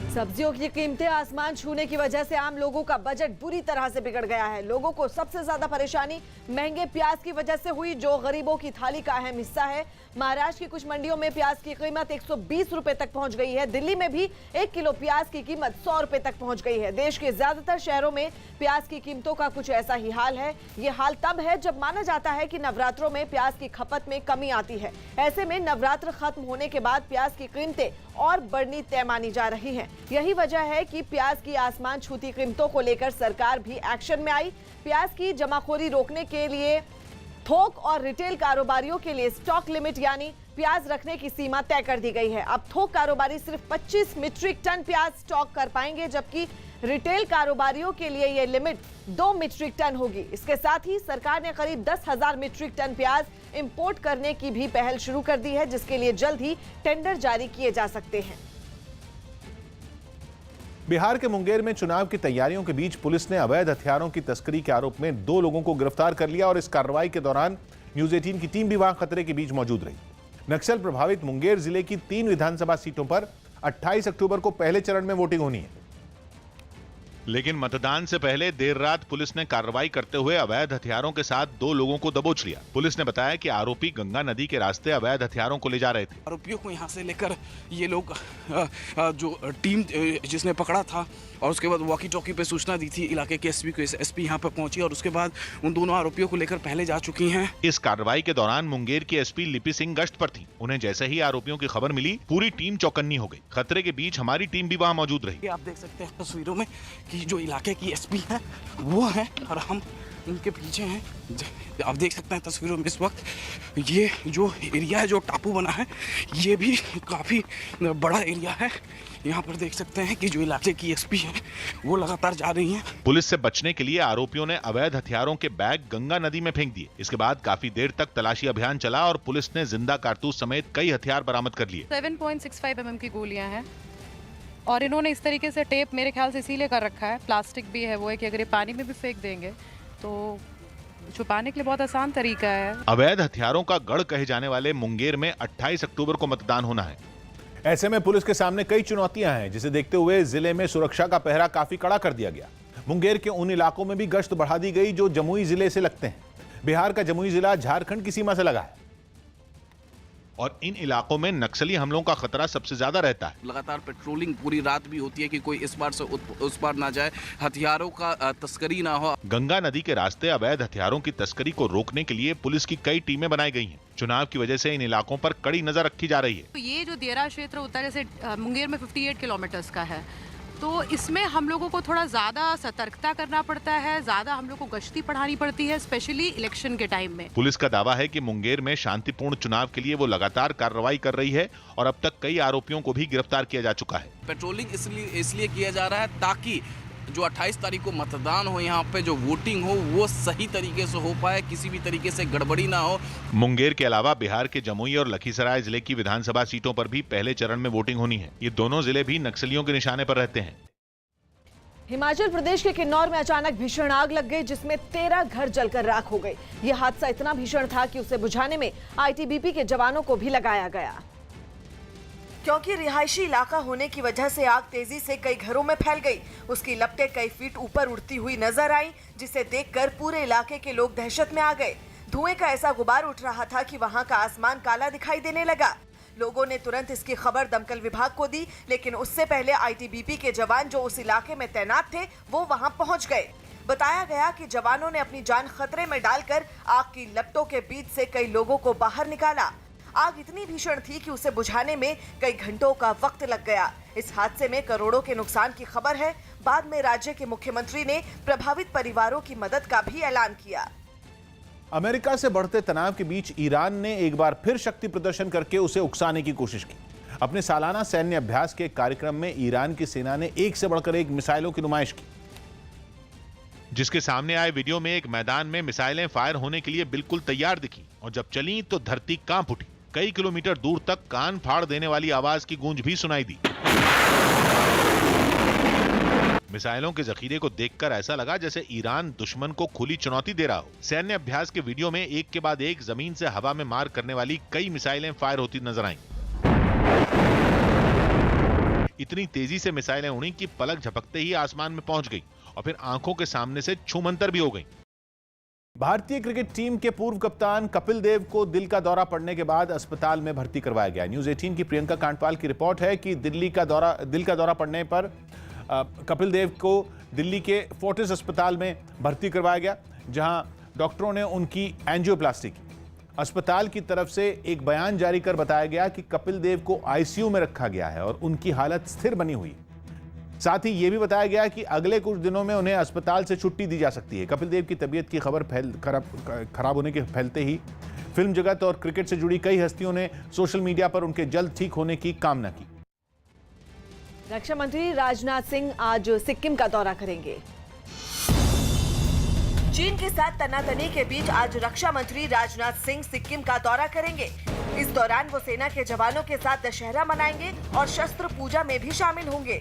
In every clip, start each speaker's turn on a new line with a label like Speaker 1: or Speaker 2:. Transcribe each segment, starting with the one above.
Speaker 1: सब्जियों की कीमतें आसमान छूने की वजह से आम लोगों का बजट बुरी तरह से बिगड़ गया है। लोगों को सबसे ज्यादा परेशानी महंगे प्याज की वजह से हुई, जो गरीबों की थाली का अहम हिस्सा है। महाराष्ट्र की कुछ मंडियों में प्याज की कीमत 120 रुपए तक पहुंच गई है। दिल्ली में भी 1 किलो प्याज की कीमत 100 रुपए तक पहुंच गई है। देश के ज्यादातर शहरों में प्याज की कीमतों का कुछ ऐसा ही हाल है। ये हाल तब है जब माना जाता है कि नवरात्रों में प्याज की खपत में कमी आती है। ऐसे में नवरात्र खत्म होने के बाद प्याज की कीमतें और बढ़नी तय मानी जा रही हैं। यही वजह है कि प्याज की आसमान छूती कीमतों को लेकर सरकार भी एक्शन में आई। प्याज की जमाखोरी रोकने के लिए थोक और रिटेल कारोबारियों के लिए स्टॉक लिमिट यानी प्याज रखने की सीमा तय कर दी गई है। अब थोक कारोबारी सिर्फ 25 मीट्रिक टन प्याज स्टॉक कर पाएंगे, जबकि रिटेल कारोबारियों के लिए यह लिमिट 2 मीट्रिक टन होगी। इसके साथ ही सरकार ने करीब 10,000 मीट्रिक टन प्याज इंपोर्ट करने की भी पहल शुरू कर दी है, जिसके लिए जल्द ही टेंडर जारी किए जा सकते हैं।
Speaker 2: बिहार के मुंगेर में चुनाव की तैयारियों के बीच पुलिस ने अवैध हथियारों की तस्करी के आरोप में 2 लोगों को गिरफ्तार कर लिया और इस कार्रवाई के दौरान न्यूज 18 की टीम भी वहां खतरे के बीच मौजूद रही। नक्सल प्रभावित मुंगेर जिले की 3 विधानसभा सीटों पर 28 अक्टूबर को पहले चरण में वोटिंग होनी है,
Speaker 3: लेकिन मतदान से पहले देर रात पुलिस ने कार्रवाई करते हुए अवैध हथियारों के साथ 2 लोगों को दबोच लिया। पुलिस ने बताया कि आरोपी गंगा नदी के रास्ते अवैध हथियारों को ले जा रहे थे।
Speaker 4: आरोपियों को यहां से लेकर ये लोग जो टीम जिसने पकड़ा था और उसके बाद वॉकी टॉकी पे सूचना दी थी इलाके के एसपी को, एसपी यहां पर पहुंची और उसके बाद उन दोनों आरोपियों को लेकर पहले जा चुकी हैं।
Speaker 3: इस कार्रवाई के दौरान मुंगेर की एसपी लिपि सिंह गश्त पर थी। उन्हें जैसे ही आरोपियों की खबर मिली, पूरी टीम चौकन्नी हो गई। खतरे के बीच हमारी टीम भी वहां मौजूद रही।
Speaker 4: आप देख सकते हैं तस्वीरों में कि जो इलाके की एसपी है वो है और हम उनके पीछे हैं। आप देख सकते हैं तस्वीरों में इस वक्त ये जो एरिया है, जो टापू बना है, ये भी काफी बड़ा एरिया है। यहाँ पर देख सकते हैं कि जो इलाके की एसपी है वो लगातार जा रही हैं।
Speaker 3: पुलिस से बचने के लिए आरोपियों ने अवैध हथियारों के बैग गंगा नदी में फेंक दिए। इसके बाद काफी देर तक तलाशी अभियान चला और पुलिस ने जिंदा कारतूस समेत कई हथियार बरामद कर लिए।
Speaker 5: 7.65 mm की गोलियां हैं और इन्होंने इस तरीके से टेप मेरे ख्याल से इसीलिए कर रखा है, प्लास्टिक भी है, वो है कि अगर ये पानी में भी फेंक देंगे तो छुपाने के लिए बहुत आसान तरीका है।
Speaker 3: अवैध हथियारों का गढ़ कहे जाने वाले मुंगेर में 28 अक्टूबर को मतदान होना है।
Speaker 2: ऐसे में पुलिस के सामने कई चुनौतियां हैं, जिसे देखते हुए जिले में सुरक्षा का पहरा काफी कड़ा कर दिया गया। मुंगेर के उन इलाकों में भी गश्त बढ़ा दी गई जो जमुई जिले से लगते हैं। बिहार का जमुई जिला झारखंड की सीमा से लगा है
Speaker 3: और इन इलाकों में नक्सली हमलों का खतरा सबसे ज्यादा रहता है।
Speaker 4: लगातार पेट्रोलिंग पूरी रात भी होती है कि कोई इस बार से उस पार ना जाए, हथियारों का तस्करी ना हो।
Speaker 3: गंगा नदी के रास्ते अवैध हथियारों की तस्करी को रोकने के लिए पुलिस की कई टीमें बनाई गई हैं। चुनाव की वजह से इन इलाकों पर कड़ी नजर रखी जा रही है।
Speaker 5: तो ये जो देरा क्षेत्र होता है, जैसे मुंगेर में 58 किलोमीटर का है, तो इसमें हम लोगों को थोड़ा ज़्यादा सतर्कता करना पड़ता है, ज़्यादा हम लोग को गश्ती बढ़ानी पड़ती है, स्पेशली इलेक्शन के टाइम में।
Speaker 3: पुलिस का दावा है कि मुंगेर में शांतिपूर्ण चुनाव के लिए वो लगातार कार्रवाई कर रही है और अब तक कई आरोपियों को भी गिरफ्तार किया जा चुका है।
Speaker 4: पेट्रोलिंग इसलिए किया जा रहा है ताकि जो 28 तारीख को मतदान हो, यहाँ पे जो वोटिंग हो वो सही तरीके से हो पाए, किसी भी तरीके से गड़बड़ी ना हो।
Speaker 3: मुंगेर के अलावा बिहार के जमुई और लखीसराय जिले की विधानसभा सीटों पर भी पहले चरण में वोटिंग होनी है। ये दोनों जिले भी नक्सलियों के निशाने पर रहते हैं।
Speaker 1: हिमाचल प्रदेश के किन्नौर में अचानक भीषण आग लग गई, जिसमें 13 घर जलकर राख हो गए। यह हादसा इतना भीषण था कि उसे बुझाने में आईटीबीपी के जवानों को भी लगाया गया। क्योंकि रिहायशी इलाका होने की वजह से आग तेजी से कई घरों में फैल गई। उसकी लपटें कई फीट ऊपर उड़ती हुई नजर आई, जिसे देखकर पूरे इलाके के लोग दहशत में आ गए। धुएं का ऐसा गुबार उठ रहा था कि वहां का आसमान काला दिखाई देने लगा। लोगों ने तुरंत इसकी खबर दमकल विभाग को दी, लेकिन उससे पहले आईटीबीपी के जवान जो उस इलाके में तैनात थे वो वहां पहुंच गए। बताया गया कि जवानों ने अपनी जान खतरे में डालकर आग की लपटों के बीच से कई लोगों को बाहर निकाला। आग इतनी भीषण थी कि उसे बुझाने में कई घंटों का वक्त लग गया। इस हादसे में करोड़ों के नुकसान की खबर है। बाद में राज्य के मुख्यमंत्री ने प्रभावित परिवारों की मदद का भी ऐलान किया।
Speaker 2: अमेरिका से बढ़ते तनाव के बीच ईरान ने एक बार फिर शक्ति प्रदर्शन करके उसे उकसाने की कोशिश की। अपने सालाना सैन्य अभ्यास के कार्यक्रम में ईरान की सेना ने एक से बढ़कर एक मिसाइलों की नुमाइश की,
Speaker 3: जिसके सामने आए वीडियो में एक मैदान में मिसाइलें फायर होने के लिए बिल्कुल तैयार दिखी और जब चली तो धरती कांप उठी। कई किलोमीटर दूर तक कान फाड़ देने वाली आवाज की गूंज भी सुनाई दी। मिसाइलों के जखीरे को देखकर ऐसा लगा जैसे ईरान दुश्मन को खुली चुनौती दे रहा हो। सैन्य अभ्यास के वीडियो में एक के बाद एक जमीन से हवा में मार करने वाली कई मिसाइलें फायर होती नजर आईं। इतनी तेजी से मिसाइलें उड़ी कि पलक झपकते ही आसमान में पहुंच गई और फिर आंखों के सामने से छूमंतर भी हो गई।
Speaker 2: भारतीय क्रिकेट टीम के पूर्व कप्तान कपिल देव को दिल का दौरा पड़ने के बाद अस्पताल में भर्ती करवाया गया। न्यूज़ 18 की प्रियंका कांडपाल की रिपोर्ट है कि दिल का दौरा पड़ने पर कपिल देव को दिल्ली के फोर्टिस अस्पताल में भर्ती करवाया गया, जहां डॉक्टरों ने उनकी एंजियोप्लास्टी की। अस्पताल की तरफ से एक बयान जारी कर बताया गया कि कपिल देव को आईसीयू में रखा गया है और उनकी हालत स्थिर बनी हुई। साथ ही यह भी बताया गया कि अगले कुछ दिनों में उन्हें अस्पताल से छुट्टी दी जा सकती है। कपिल देव की तबीयत की खबर खराब होने के फैलते ही फिल्म जगत और क्रिकेट से जुड़ी कई हस्तियों ने सोशल मीडिया पर उनके जल्द ठीक होने की कामना की।
Speaker 1: रक्षा मंत्री राजनाथ सिंह आज सिक्किम का दौरा करेंगे। चीन के साथ तनातनी के बीच आज रक्षा मंत्री राजनाथ सिंह सिक्किम का दौरा करेंगे। इस दौरान वो सेना के जवानों के साथ दशहरा मनाएंगे और शस्त्र पूजा में भी शामिल होंगे।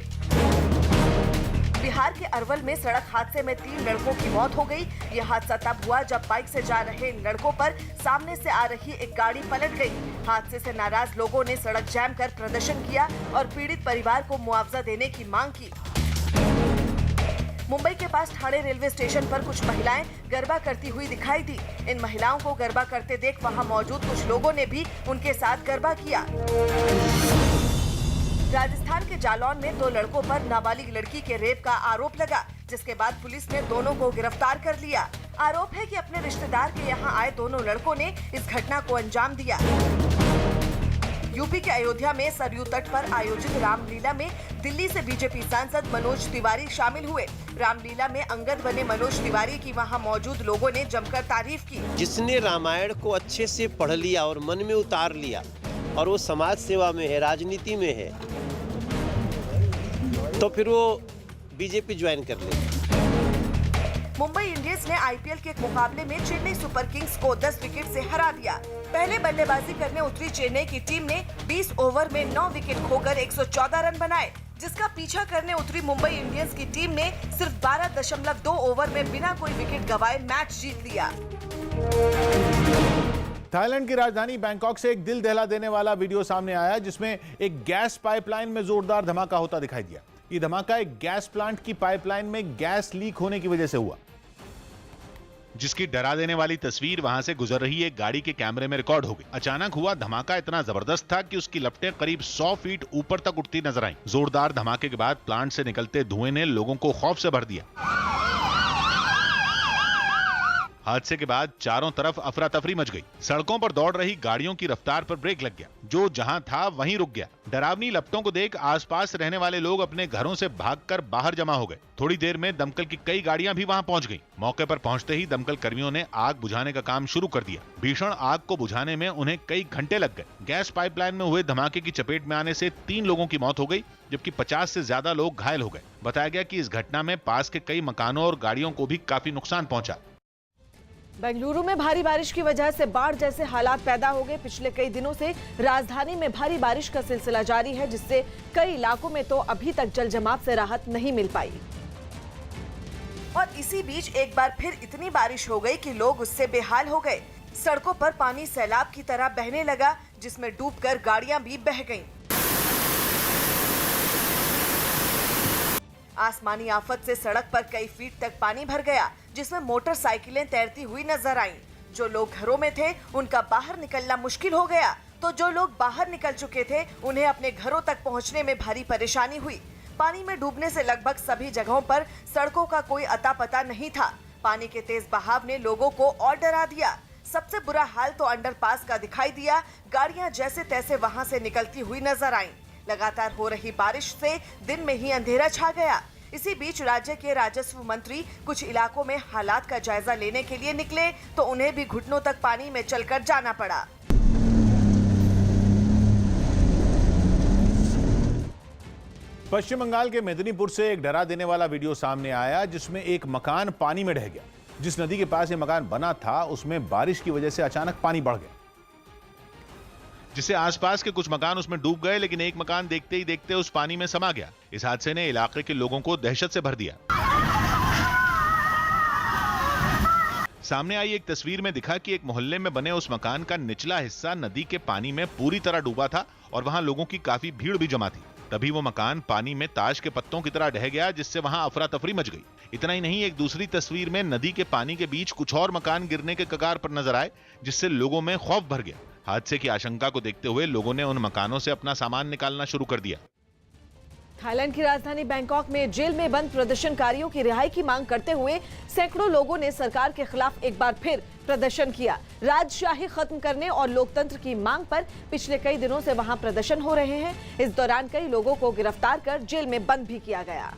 Speaker 1: बिहार के अरवल में सड़क हादसे में 3 लड़कों की मौत हो गई। यह हादसा तब हुआ जब बाइक से जा रहे इन लड़कों पर सामने से आ रही एक गाड़ी पलट गई। हादसे से नाराज लोगों ने सड़क जाम कर प्रदर्शन किया और पीड़ित परिवार को मुआवजा देने की मांग की। मुंबई के पास ठाणे रेलवे स्टेशन पर कुछ महिलाएं गरबा करती हुई दिखाई दी। इन महिलाओं को गरबा करते देख वहां मौजूद कुछ लोगों ने भी उनके साथ गरबा किया। राजस्थान के जालौन में 2 लड़कों पर नाबालिग लड़की के रेप का आरोप लगा, जिसके बाद पुलिस ने दोनों को गिरफ्तार कर लिया। आरोप है कि अपने रिश्तेदार के यहां आए दोनों लड़कों ने इस घटना को अंजाम दिया। यूपी के अयोध्या में सरयू तट पर आयोजित रामलीला में दिल्ली से बीजेपी सांसद मनोज तिवारी शामिल हुए। रामलीला में अंगद बने मनोज तिवारी की वहां मौजूद लोगों ने जमकर तारीफ की।
Speaker 6: जिसने रामायण को अच्छे से पढ़ लिया और मन में उतार लिया और वो समाज सेवा में है, राजनीति में है, तो फिर वो बीजेपी ज्वाइन कर ले।
Speaker 1: मुंबई इंडियंस ने आईपीएल के एक मुकाबले में चेन्नई सुपर किंग्स को 10 विकेट से हरा दिया। पहले बल्लेबाजी करने उतरी चेन्नई की टीम ने 20 ओवर में 9 विकेट खोकर 114 रन बनाए, जिसका पीछा करने उतरी मुंबई इंडियंस की टीम ने सिर्फ 12.2 ओवर में बिना कोई विकेट गंवाए मैच जीत लिया।
Speaker 2: थाईलैंड की राजधानी बैंकॉक से एक दिल दहला देने वाला वीडियो सामने आया, जिसमें एक गैस पाइपलाइन में जोरदार धमाका होता दिखाई दिया। ये धमाका एक गैस प्लांट की पाइपलाइन में गैस लीक होने की वजह से हुआ,
Speaker 3: जिसकी डरा देने वाली तस्वीर वहां से गुजर रही एक गाड़ी के कैमरे में रिकॉर्ड हो गई। अचानक हुआ धमाका इतना जबरदस्त था कि उसकी लपटें करीब 100 फीट ऊपर तक उठती नजर आईं। जोरदार धमाके के बाद प्लांट से निकलते धुएं ने लोगों को खौफ से भर दिया। हादसे के बाद चारों तरफ अफरा तफरी मच गई। सड़कों पर दौड़ रही गाड़ियों की रफ्तार पर ब्रेक लग गया, जो जहां था वहीं रुक गया। डरावनी लपटों को देख आसपास रहने वाले लोग अपने घरों से भागकर बाहर जमा हो गए। थोड़ी देर में दमकल की कई गाड़ियां भी वहां पहुंच गईं। मौके पर पहुंचते ही दमकल कर्मियों ने आग बुझाने का काम शुरू कर दिया। भीषण आग को बुझाने में उन्हें कई घंटे लग गए। गैस पाइपलाइन में हुए धमाके की चपेट में आने से 3 लोगों की मौत हो गई, जबकि 50 से ज्यादा लोग घायल हो गए। बताया गया कि इस घटना में पास के कई मकानों और गाड़ियों को भी काफी नुकसान पहुंचा।
Speaker 1: बेंगलुरु में भारी बारिश की वजह से बाढ़ जैसे हालात पैदा हो गए। पिछले कई दिनों से राजधानी में भारी बारिश का सिलसिला जारी है, जिससे कई इलाकों में तो अभी तक जल जमाव से राहत नहीं मिल पाई। और इसी बीच एक बार फिर इतनी बारिश हो गई कि लोग उससे बेहाल हो गए। सड़कों पर पानी सैलाब की तरह बहने लगा, जिसमें डूबकर गाड़ियां भी बह गईं। आसमानी आफत से सड़क पर कई फीट तक पानी भर गया, जिसमें मोटरसाइकिलें तैरती हुई नजर आईं। जो लोग घरों में थे उनका बाहर निकलना मुश्किल हो गया, तो जो लोग बाहर निकल चुके थे उन्हें अपने घरों तक पहुंचने में भारी परेशानी हुई। पानी में डूबने से लगभग सभी जगहों पर सड़कों का कोई अता पता नहीं था। पानी के तेज बहाव ने लोगों को और डरा दिया। सबसे बुरा हाल तो अंडरपास का दिखाई दिया। गाड़ियां जैसे तैसे वहां से निकलती हुई नजर आईं। लगातार हो रही बारिश से दिन में ही अंधेरा छा गया। इसी बीच राज्य के राजस्व मंत्री कुछ इलाकों में हालात का जायजा लेने के लिए निकले, तो उन्हें भी घुटनों तक पानी में चलकर जाना पड़ा।
Speaker 2: पश्चिम बंगाल के मेदिनीपुर से एक डरा देने वाला वीडियो सामने आया, जिसमें एक मकान पानी में ढह गया। जिस नदी के पास ये मकान बना था, उसमें बारिश की वजह से अचानक पानी बढ़ गया,
Speaker 3: जिससे आसपास के कुछ मकान उसमें डूब गए, लेकिन एक मकान देखते ही देखते उस पानी में समा गया। इस हादसे ने इलाके के लोगों को दहशत से भर दिया। सामने आई एक तस्वीर में दिखा कि एक मोहल्ले में बने उस मकान का निचला हिस्सा नदी के पानी में पूरी तरह डूबा था और वहां लोगों की काफी भीड़ भी जमा थी। तभी वो मकान पानी में ताश के पत्तों की तरह ढह गया, जिससे वहां अफरा तफरी मच गई। इतना ही नहीं, एक दूसरी तस्वीर में नदी के पानी के बीच कुछ और मकान गिरने के कगार पर नजर आए, जिससे लोगों में खौफ भर गया। हादसे की आशंका को देखते हुए लोगों ने उन मकानों से अपना सामान निकालना शुरू कर दिया।
Speaker 1: थाईलैंड की राजधानी बैंकॉक में जेल में बंद प्रदर्शनकारियों की रिहाई की मांग करते हुए सैकड़ों लोगों ने सरकार के खिलाफ एक बार फिर प्रदर्शन किया। राजशाही खत्म करने और लोकतंत्र की मांग पर पिछले कई दिनों से वहां प्रदर्शन हो रहे हैं। इस दौरान कई लोगों को गिरफ्तार कर जेल में बंद भी किया गया।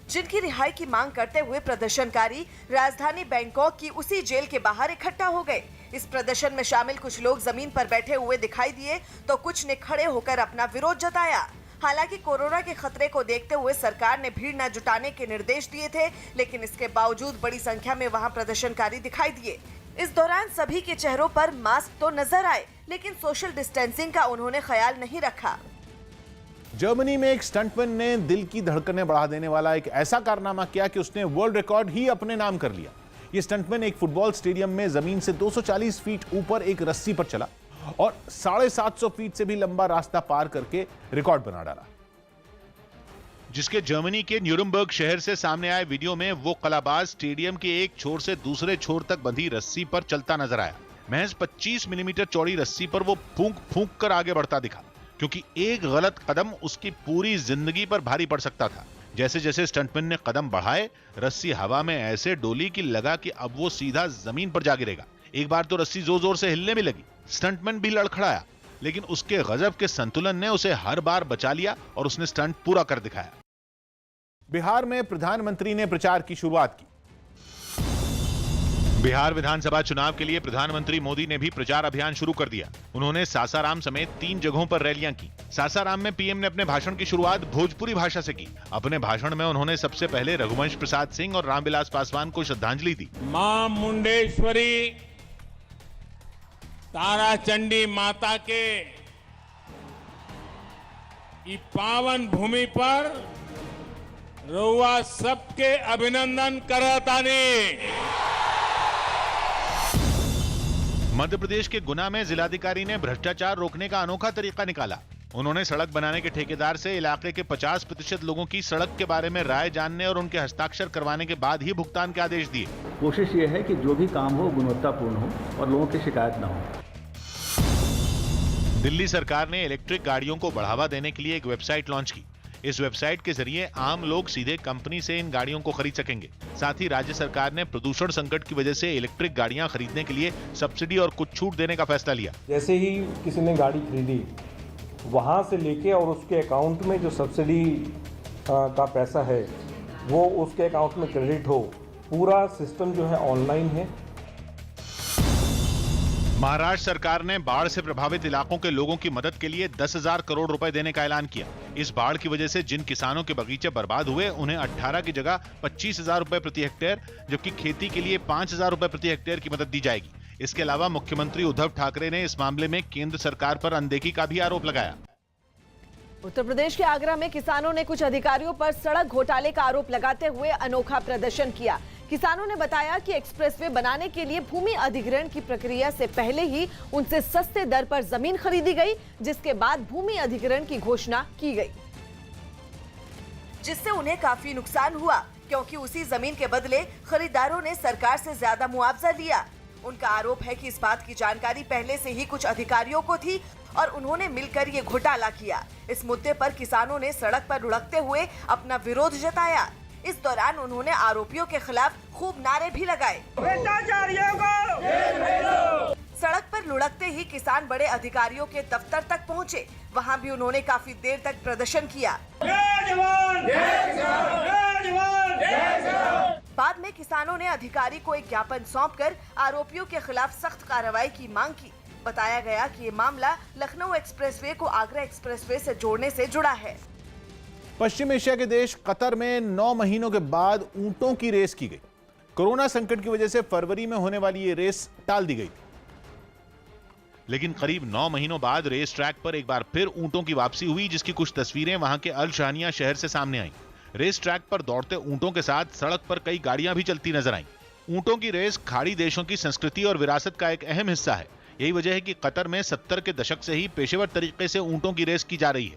Speaker 1: जिनकी रिहाई की मांग करते हुए प्रदर्शनकारी राजधानी बैंकॉक की उसी जेल के बाहर इकट्ठा हो गए। इस प्रदर्शन में शामिल कुछ लोग जमीन पर बैठे हुए दिखाई दिए तो कुछ ने खड़े होकर अपना विरोध जताया। हालांकि कोरोना के खतरे को देखते हुए सरकार ने भीड़ न जुटाने के निर्देश दिए थे, लेकिन इसके बावजूद बड़ी संख्या में वहां प्रदर्शनकारी दिखाई दिए। इस दौरान सभी के चेहरों पर मास्क तो नजर आए, लेकिन सोशल डिस्टेंसिंग का उन्होंने ख्याल नहीं रखा।
Speaker 2: जर्मनी में एक स्टंटमैन ने दिल की धड़कनें बढ़ा देने वाला एक ऐसा कारनामा किया कि उसने वर्ल्ड रिकॉर्ड ही अपने नाम कर लिया। ये स्टंटमैन एक फुटबॉल स्टेडियम में जमीन से 240 फीट ऊपर एक रस्सी पर चला और 750 फीट से भी लंबा रास्ता पार करके रिकॉर्ड बना डाला।
Speaker 3: जिसके जर्मनी के न्यूरमबर्ग शहर से सामने आए वीडियो में वो कलाबाज स्टेडियम के एक छोर से दूसरे छोर तक बंधी रस्सी पर चलता नजर आया। महज 25 मिलीमीटर चौड़ी रस्सी पर वो फूंक फूंक कर आगे बढ़ता दिखा, क्योंकि एक गलत कदम उसकी पूरी जिंदगी पर भारी पड़ सकता था। जैसे जैसे स्टंटमैन ने कदम बढ़ाए, रस्सी हवा में ऐसे डोली कि लगा कि अब वो सीधा जमीन पर जा गिरेगा। एक बार तो रस्सी जोर जोर से हिलने भी लगी। स्टंटमैन भी लड़खड़ाया, लेकिन उसके गजब के संतुलन ने उसे हर बार बचा लिया और उसने स्टंट पूरा कर दिखाया।
Speaker 2: बिहार में प्रधानमंत्री ने प्रचार की शुरुआत की।
Speaker 3: बिहार विधानसभा चुनाव के लिए प्रधानमंत्री मोदी ने भी प्रचार अभियान शुरू कर दिया। उन्होंने सासाराम समेत 3 जगहों पर रैलियां की। सासाराम में पीएम ने अपने भाषण की शुरुआत भोजपुरी भाषा से की। अपने भाषण में उन्होंने सबसे पहले रघुवंश प्रसाद सिंह और रामविलास पासवान को श्रद्धांजलि दी।
Speaker 7: मां मुंडेश्वरी ताराचंडी माता के ई पावन भूमि पर रउआ सबके अभिनंदन करतानी।
Speaker 3: मध्य प्रदेश के गुना में जिलाधिकारी ने भ्रष्टाचार रोकने का अनोखा तरीका निकाला। उन्होंने सड़क बनाने के ठेकेदार से इलाके के 50% लोगों की सड़क के बारे में राय जानने और उनके हस्ताक्षर करवाने के बाद ही भुगतान के आदेश दिए।
Speaker 8: कोशिश ये है कि जो भी काम हो गुणवत्तापूर्ण हो और लोगों की शिकायत ना हो।
Speaker 3: दिल्ली सरकार ने इलेक्ट्रिक गाड़ियों को बढ़ावा देने के लिए एक वेबसाइट लॉन्च की। इस वेबसाइट के जरिए आम लोग सीधे कंपनी से इन गाड़ियों को खरीद सकेंगे। साथ ही राज्य सरकार ने प्रदूषण संकट की वजह से इलेक्ट्रिक गाड़ियां खरीदने के लिए सब्सिडी और कुछ छूट देने का फैसला लिया।
Speaker 9: जैसे ही किसी ने गाड़ी खरीदी, वहां से लेके और उसके अकाउंट में जो सब्सिडी का पैसा है वो उसके अकाउंट में क्रेडिट हो, पूरा सिस्टम जो है ऑनलाइन है।
Speaker 3: महाराष्ट्र सरकार ने बाढ़ से प्रभावित इलाकों के लोगों की मदद के लिए 10,000 करोड़ रुपए देने का ऐलान किया। इस बाढ़ की वजह से जिन किसानों के बगीचे बर्बाद हुए, उन्हें 18 की जगह 25,000 रुपए प्रति हेक्टेयर, जबकि खेती के लिए 5,000 रुपए प्रति हेक्टेयर की मदद दी जाएगी। इसके अलावा मुख्यमंत्री उद्धव ठाकरे ने इस मामले में केंद्र सरकार पर अनदेखी का भी आरोप लगाया।
Speaker 1: उत्तर प्रदेश के आगरा में किसानों ने कुछ अधिकारियों पर सड़क घोटाले का आरोप लगाते हुए अनोखा प्रदर्शन किया। किसानों ने बताया कि एक्सप्रेसवे बनाने के लिए भूमि अधिग्रहण की प्रक्रिया से पहले ही उनसे सस्ते दर पर जमीन खरीदी गई, जिसके बाद भूमि अधिग्रहण की घोषणा की गई, जिससे उन्हें काफी नुकसान हुआ, क्योंकि उसी जमीन के बदले खरीदारों ने सरकार से ज्यादा मुआवजा लिया। उनका आरोप है कि इस बात की जानकारी पहले से ही कुछ अधिकारियों को थी और उन्होंने मिलकर ये घोटाला किया। इस मुद्दे पर किसानों ने सड़क पर लुढ़कते हुए अपना विरोध जताया। इस दौरान उन्होंने आरोपियों के खिलाफ खूब नारे भी लगाए। सड़क पर लुढ़कते ही किसान बड़े अधिकारियों के दफ्तर तक पहुंचे। वहां भी उन्होंने काफी देर तक प्रदर्शन किया। बाद में किसानों ने अधिकारी को एक ज्ञापन सौंपकर आरोपियों के खिलाफ सख्त कार्रवाई की मांग की। बताया गया कि ये मामला लखनऊ एक्सप्रेसवे को आगरा एक्सप्रेसवे से जोड़ने से जुड़ा है।
Speaker 2: पश्चिम एशिया के देश कतर में 9 महीनों के बाद ऊंटों की रेस की गई। कोरोना संकट की वजह से फरवरी में होने वाली ये रेस टाल दी गई,
Speaker 3: लेकिन करीब 9 महीनों बाद रेस ट्रैक पर एक बार फिर ऊंटों की वापसी हुई, जिसकी कुछ तस्वीरें वहां के अल शानिया शहर से सामने आईं। रेस ट्रैक पर दौड़ते ऊंटों के साथ सड़क पर कई गाड़ियां भी चलती नजर आईं। ऊंटों की रेस खाड़ी देशों की संस्कृति और विरासत का एक अहम हिस्सा है। यही वजह है कि कतर में 70 के दशक से ही पेशेवर तरीके से ऊंटों की रेस की जा रही है।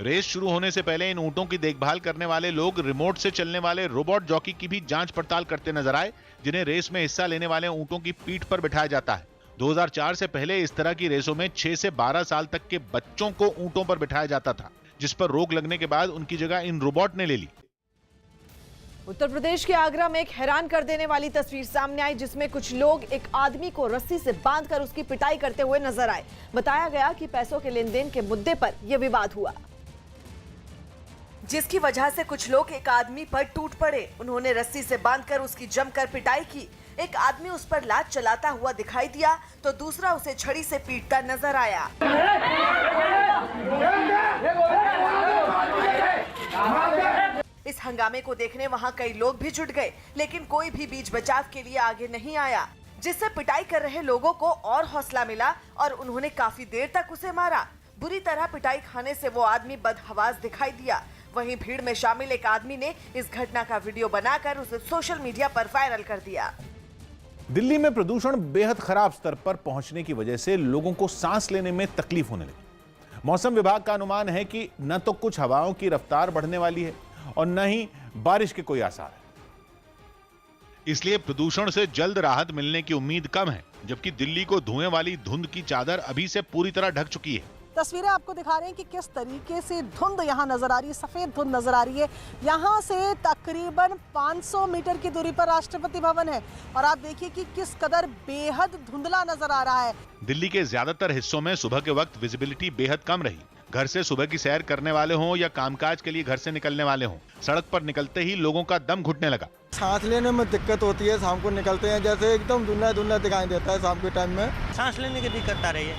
Speaker 3: रेस शुरू होने से पहले इन ऊंटों की देखभाल करने वाले लोग रिमोट से चलने वाले रोबोट जॉकी की भी जांच पड़ताल करते नजर आए, जिन्हें रेस में हिस्सा लेने वाले ऊंटों की पीठ पर बिठाया जाता है। 2004 से पहले इस तरह की रेसों में 6 से 12 साल तक के बच्चों को ऊंटों पर बिठाया जाता था, जिस पर रोक लगने के बाद उनकी जगह इन रोबोट ने ले ली।
Speaker 1: उत्तर प्रदेश के आगरा में एक हैरान कर देने वाली तस्वीर सामने आई, जिसमें कुछ लोग एक आदमी को रस्सी से बांधकर उसकी पिटाई करते हुए नजर आए। बताया गया कि पैसों के लेन देन के मुद्दे पर यह विवाद हुआ, जिसकी वजह से कुछ लोग एक आदमी पर टूट पड़े। उन्होंने रस्सी से बांधकर उसकी जमकर पिटाई की। एक आदमी उस पर लात चलाता हुआ दिखाई दिया तो दूसरा उसे छड़ी से पीटता नजर आया। इस हंगामे को देखने वहां कई लोग भी जुट गए, लेकिन कोई भी बीच बचाव के लिए आगे नहीं आया, जिससे पिटाई कर रहे लोगों को और हौसला मिला और उन्होंने काफी देर तक उसे मारा। बुरी तरह पिटाई खाने से वो आदमी बदहवास दिखाई दिया। वहीं भीड़ में शामिल एक आदमी ने इस घटना का वीडियो बनाकर उसे सोशल मीडिया पर वायरल कर दिया।
Speaker 2: दिल्ली में प्रदूषण बेहद खराब स्तर पर पहुंचने की वजह से लोगों को सांस लेने में तकलीफ होने लगी। मौसम विभाग का अनुमान है कि न तो कुछ हवाओं की रफ्तार बढ़ने वाली है और न ही बारिश के कोई आसार है।
Speaker 3: इसलिए प्रदूषण से जल्द राहत मिलने की उम्मीद कम है, जबकि दिल्ली को धुएं वाली धुंध की चादर अभी से पूरी तरह ढक चुकी है।
Speaker 10: तस्वीरें आपको दिखा रहे हैं कि किस तरीके से धुंध यहाँ नजर आ रही है, सफेद धुंध नजर आ रही है। यहाँ से तकरीबन 500 मीटर की दूरी पर राष्ट्रपति भवन है और आप देखिए कि किस कदर बेहद धुंधला नजर आ रहा है।
Speaker 3: दिल्ली के ज्यादातर हिस्सों में सुबह के वक्त विजिबिलिटी बेहद कम रही। घर से सुबह की सैर करने वाले हों या कामकाज के लिए घर से निकलने वाले हों, सड़क पर निकलते ही लोगों का दम घुटने लगा।
Speaker 11: सांस लेने में दिक्कत होती है, शाम को निकलते हैं जैसे एकदम धुंधला धुंधला दिखाई देता है शाम के टाइम में।
Speaker 6: सांस लेने की दिक्कत आ रही है,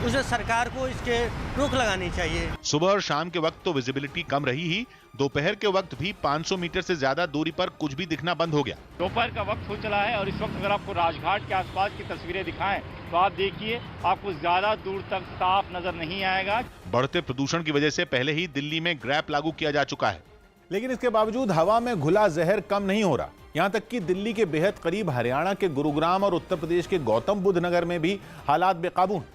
Speaker 6: उसे सरकार को इसके रोक लगानी चाहिए।
Speaker 3: सुबह और शाम के वक्त तो विजिबिलिटी कम रही ही, दोपहर के वक्त भी 500 मीटर से ज्यादा दूरी पर कुछ भी दिखना बंद हो गया।
Speaker 12: दोपहर का वक्त हो चला है और इस वक्त अगर आपको राजघाट के आसपास की तस्वीरें दिखाएं तो आप देखिए आपको ज्यादा दूर तक साफ नजर नहीं आएगा।
Speaker 3: बढ़ते प्रदूषण की वजह से पहले ही दिल्ली में ग्रैप लागू किया जा चुका है,
Speaker 2: लेकिन इसके बावजूद हवा में घुला जहर कम नहीं हो रहा। यहां तक कि दिल्ली के बेहद करीब हरियाणा के गुरुग्राम और उत्तर प्रदेश के गौतम बुद्ध नगर में भी हालात बेकाबू हैं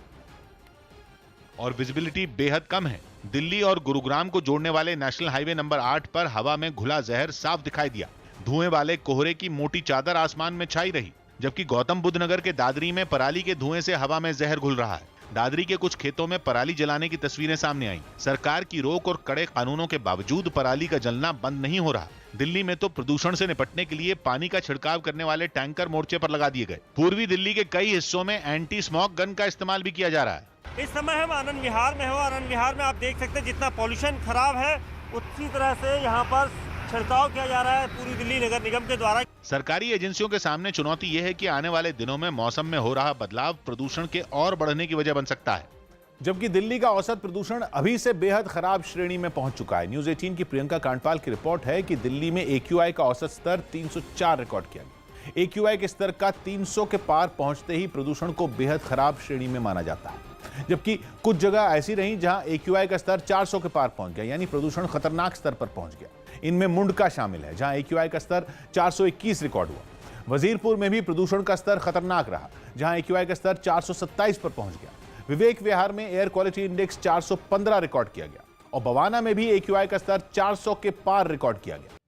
Speaker 3: और विजिबिलिटी बेहद कम है। दिल्ली और गुरुग्राम को जोड़ने वाले नेशनल हाईवे नंबर 8 पर हवा में घुला जहर साफ दिखाई दिया। धुएं वाले कोहरे की मोटी चादर आसमान में छाई रही, जबकि गौतम बुद्ध नगर के दादरी में पराली के धुएं से हवा में जहर घुल रहा है। दादरी के कुछ खेतों में पराली जलाने की तस्वीरें सामने आई। सरकार की रोक और कड़े कानूनों के बावजूद पराली का जलना बंद नहीं हो रहा। दिल्ली में तो प्रदूषण से निपटने के लिए पानी का छिड़काव करने वाले टैंकर मोर्चे पर लगा दिए गए। पूर्वी दिल्ली के कई हिस्सों में एंटी स्मोक गन का इस्तेमाल भी किया जा रहा है।
Speaker 12: इस समय हम आनंद विहार में हो। आनंद विहार में आप देख सकते हैं जितना पॉल्यूशन खराब है उसी तरह से यहाँ पर छिड़काव किया जा रहा है पूरी दिल्ली नगर निगम के द्वारा।
Speaker 3: सरकारी एजेंसियों के सामने चुनौती यह है कि आने वाले दिनों में मौसम में हो रहा बदलाव प्रदूषण के और बढ़ने की वजह बन सकता है।
Speaker 2: जबकि दिल्ली का औसत प्रदूषण अभी से बेहद खराब श्रेणी में पहुंच चुका है। न्यूज 18 की प्रियंका कांडपाल की रिपोर्ट है कि दिल्ली में AQI का औसत स्तर 304 रिकॉर्ड किया गया। AQI के स्तर का 300 के पार पहुंचते ही प्रदूषण को बेहद खराब श्रेणी में माना जाता है, जबकि कुछ जगह ऐसी रही जहां AQI का स्तर 400 के पार पहुंच गया, यानी प्रदूषण खतरनाक स्तर पर पहुंच गया। इनमें मुंडका शामिल है, जहां AQI का स्तर 421 रिकॉर्ड हुआ। वजीरपुर में भी प्रदूषण का स्तर खतरनाक रहा, जहां AQI का स्तर 427 पर पहुंच गया। विवेक विहार में एयर क्वालिटी इंडेक्स 415 रिकॉर्ड किया गया और बवाना में भी AQI का स्तर 400 के पार रिकॉर्ड किया गया।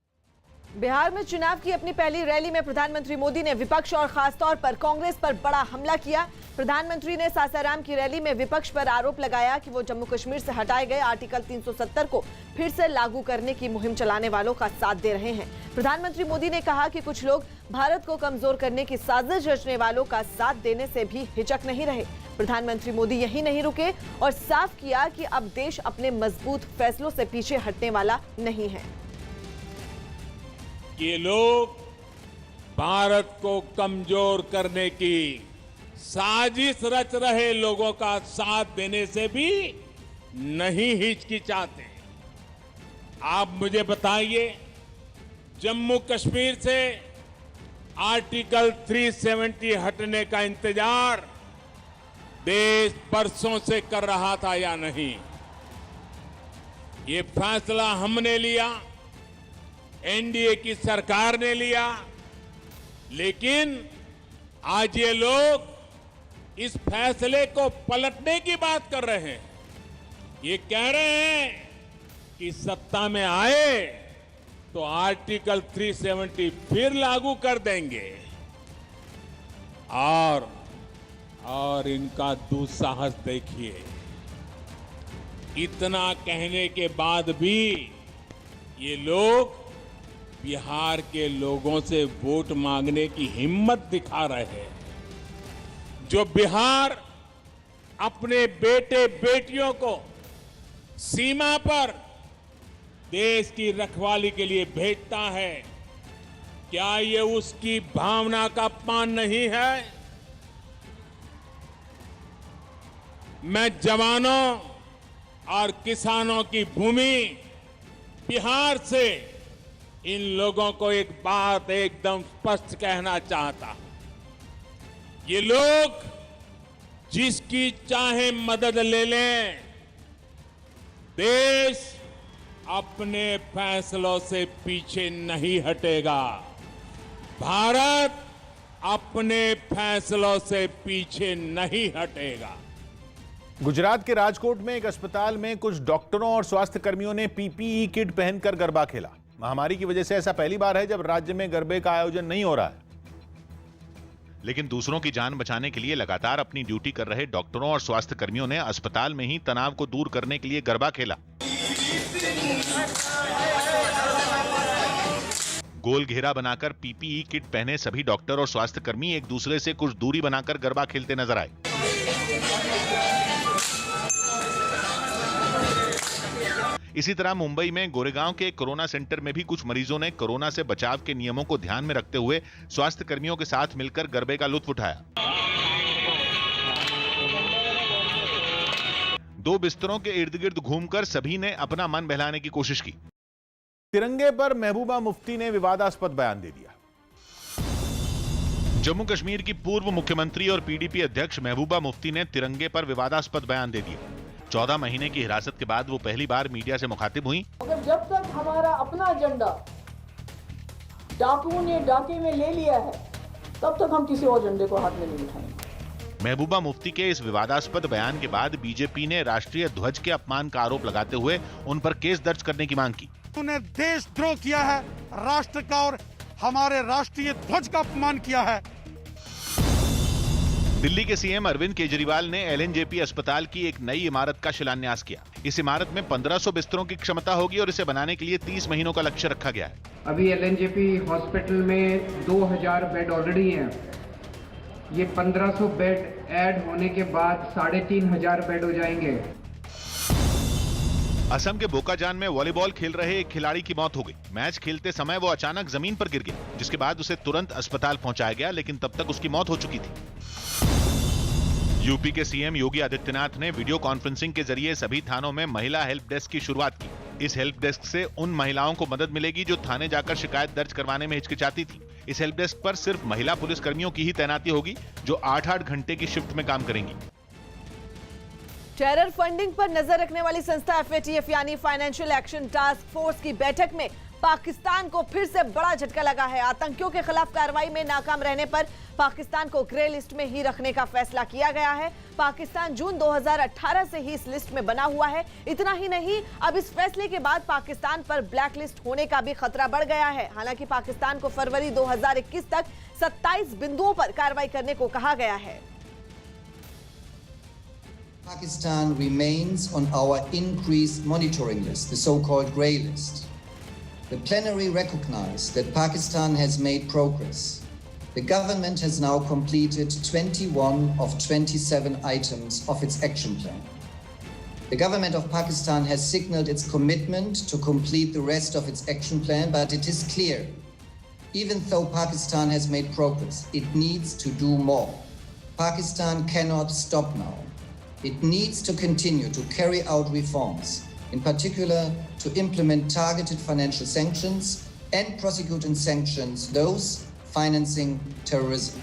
Speaker 1: बिहार में चुनाव की अपनी पहली रैली में प्रधानमंत्री मोदी ने विपक्ष और खासतौर पर कांग्रेस पर बड़ा हमला किया। प्रधानमंत्री ने सासाराम की रैली में विपक्ष पर आरोप लगाया कि वो जम्मू कश्मीर से हटाए गए आर्टिकल 370 को फिर से लागू करने की मुहिम चलाने वालों का साथ दे रहे हैं। प्रधानमंत्री मोदी ने कहा कि कुछ लोग भारत को कमजोर करने की साजिश रचने वालों का साथ देने से भी हिचक नहीं रहे। प्रधानमंत्री मोदी यही नहीं रुके और साफ किया कि अब देश अपने मजबूत फैसलों से पीछे हटने वाला नहीं है।
Speaker 7: ये लोग भारत को कमजोर करने की साजिश रच रहे लोगों का साथ देने से भी नहीं हिचकिचाते। आप मुझे बताइए, जम्मू कश्मीर से आर्टिकल 370 हटने का इंतजार देश बरसों से कर रहा था या नहीं? ये फैसला हमने लिया, एनडीए की सरकार ने लिया लेकिन आज ये लोग इस फैसले को पलटने की बात कर रहे हैं। ये कह रहे हैं कि सत्ता में आए तो आर्टिकल 370 फिर लागू कर देंगे। और इनका दुस्साहस देखिए, इतना कहने के बाद भी ये लोग बिहार के लोगों से वोट मांगने की हिम्मत दिखा रहे हैं। जो बिहार अपने बेटे बेटियों को सीमा पर देश की रखवाली के लिए भेजता है, क्या ये उसकी भावना का अपमान नहीं है? मैं जवानों और किसानों की भूमि बिहार से इन लोगों को एक बात एकदम स्पष्ट कहना चाहता हूं। ये लोग जिसकी चाहे मदद ले लें, देश अपने फैसलों से पीछे नहीं हटेगा। भारत अपने फैसलों से पीछे नहीं हटेगा।
Speaker 2: गुजरात के राजकोट में एक अस्पताल में कुछ डॉक्टरों और स्वास्थ्य कर्मियों ने पीपीई किट पहनकर गरबा खेला। महामारी की वजह से ऐसा पहली बार है जब राज्य में गरबे का आयोजन नहीं हो रहा है।
Speaker 3: लेकिन दूसरों की जान बचाने के लिए लगातार अपनी ड्यूटी कर रहे डॉक्टरों और स्वास्थ्य कर्मियों ने अस्पताल में ही तनाव को दूर करने के लिए गरबा खेला। गोल घेरा बनाकर पीपीई किट पहने सभी डॉक्टर और स्वास्थ्य कर्मी एक दूसरे से कुछ दूरी बनाकर गरबा खेलते नजर आए। इसी तरह मुंबई में गोरेगांव के कोरोना सेंटर में भी कुछ मरीजों ने कोरोना से बचाव के नियमों को ध्यान में रखते हुए स्वास्थ्य कर्मियों के साथ मिलकर गरबे का लुत्फ उठाया। 2 बिस्तरों के इर्द गिर्द घूमकर सभी ने अपना मन बहलाने की कोशिश की।
Speaker 2: तिरंगे पर महबूबा मुफ्ती ने विवादास्पद बयान दे दिया।
Speaker 3: जम्मू कश्मीर की पूर्व मुख्यमंत्री और पीडीपी अध्यक्ष महबूबा मुफ्ती ने तिरंगे पर विवादास्पद बयान दे दिया। 14 महीने की हिरासत के बाद वो पहली बार मीडिया से मुखातिब हुई।
Speaker 13: अगर जब तक हमारा अपना एजेंडा डाकुओं ने डाके में ले लिया है, तब तक हम किसी और एजेंडे को हाथ में नहीं उठाएंगे।
Speaker 3: महबूबा मुफ्ती के इस विवादास्पद बयान के बाद बीजेपी ने राष्ट्रीय ध्वज के अपमान का आरोप लगाते हुए उन पर केस दर्ज करने की मांग की।
Speaker 14: उन्होंने देशद्रोह किया है, राष्ट्र का और हमारे राष्ट्रीय ध्वज का अपमान किया है।
Speaker 3: दिल्ली के सीएम अरविंद केजरीवाल ने एलएनजेपी अस्पताल की एक नई इमारत का शिलान्यास किया। इस इमारत में 1500 बिस्तरों की क्षमता होगी और इसे बनाने के लिए 30 महीनों का लक्ष्य रखा गया है।
Speaker 15: अभी एलएनजेपी हॉस्पिटल में 2000 बेड ऑलरेडी हैं। ये 1500 बेड ऐड होने के बाद 3500 बेड हो जाएंगे।
Speaker 3: असम के बोकाजान में वॉलीबॉल खेल रहे एक खिलाड़ी की मौत हो गई। मैच खेलते समय वो अचानक जमीन पर गिर गया, जिसके बाद उसे तुरंत अस्पताल पहुंचाया गया, लेकिन तब तक उसकी मौत हो चुकी थी। यूपी के सीएम योगी आदित्यनाथ ने वीडियो कॉन्फ्रेंसिंग के जरिए सभी थानों में महिला हेल्प डेस्क की शुरुआत की। इस हेल्प डेस्क से उन महिलाओं को मदद मिलेगी जो थाने जाकर शिकायत दर्ज करवाने में हिचकिचाती थी। इस हेल्प डेस्क पर सिर्फ महिला पुलिस कर्मियों की ही तैनाती होगी, जो 8-8 घंटे की शिफ्ट में काम करेंगी।
Speaker 1: टेरर फंडिंग पर नजर रखने वाली संस्था FATF यानी फाइनेंशियल एक्शन टास्क फोर्स की बैठक में पाकिस्तान को फिर से बड़ा झटका लगा है। आतंकियों के खिलाफ कार्रवाई में नाकाम रहने पर पाकिस्तान को ग्रे लिस्ट में ही रखने का फैसला किया गया है। पाकिस्तान जून 2018 से ही इस लिस्ट में बना हुआ है। इतना ही नहीं, अब इस फैसले के बाद पाकिस्तान पर ब्लैक लिस्ट होने का भी खतरा बढ़ गया है। हालांकि पाकिस्तान को फरवरी 2021 तक 27 बिंदुओं पर कार्रवाई करने को कहा गया है।
Speaker 16: Pakistan remains on our increased monitoring list, the so-called grey list. The plenary recognized that Pakistan has made progress. The government has now completed 21 of 27 items of its action plan. The government of Pakistan has signaled its commitment to complete the rest of its action plan, but it is clear, even though Pakistan has made progress, it needs to do more. Pakistan cannot stop now. It needs to continue to carry out reforms, in particular to implement targeted financial sanctions and prosecute and sanction those financing terrorism.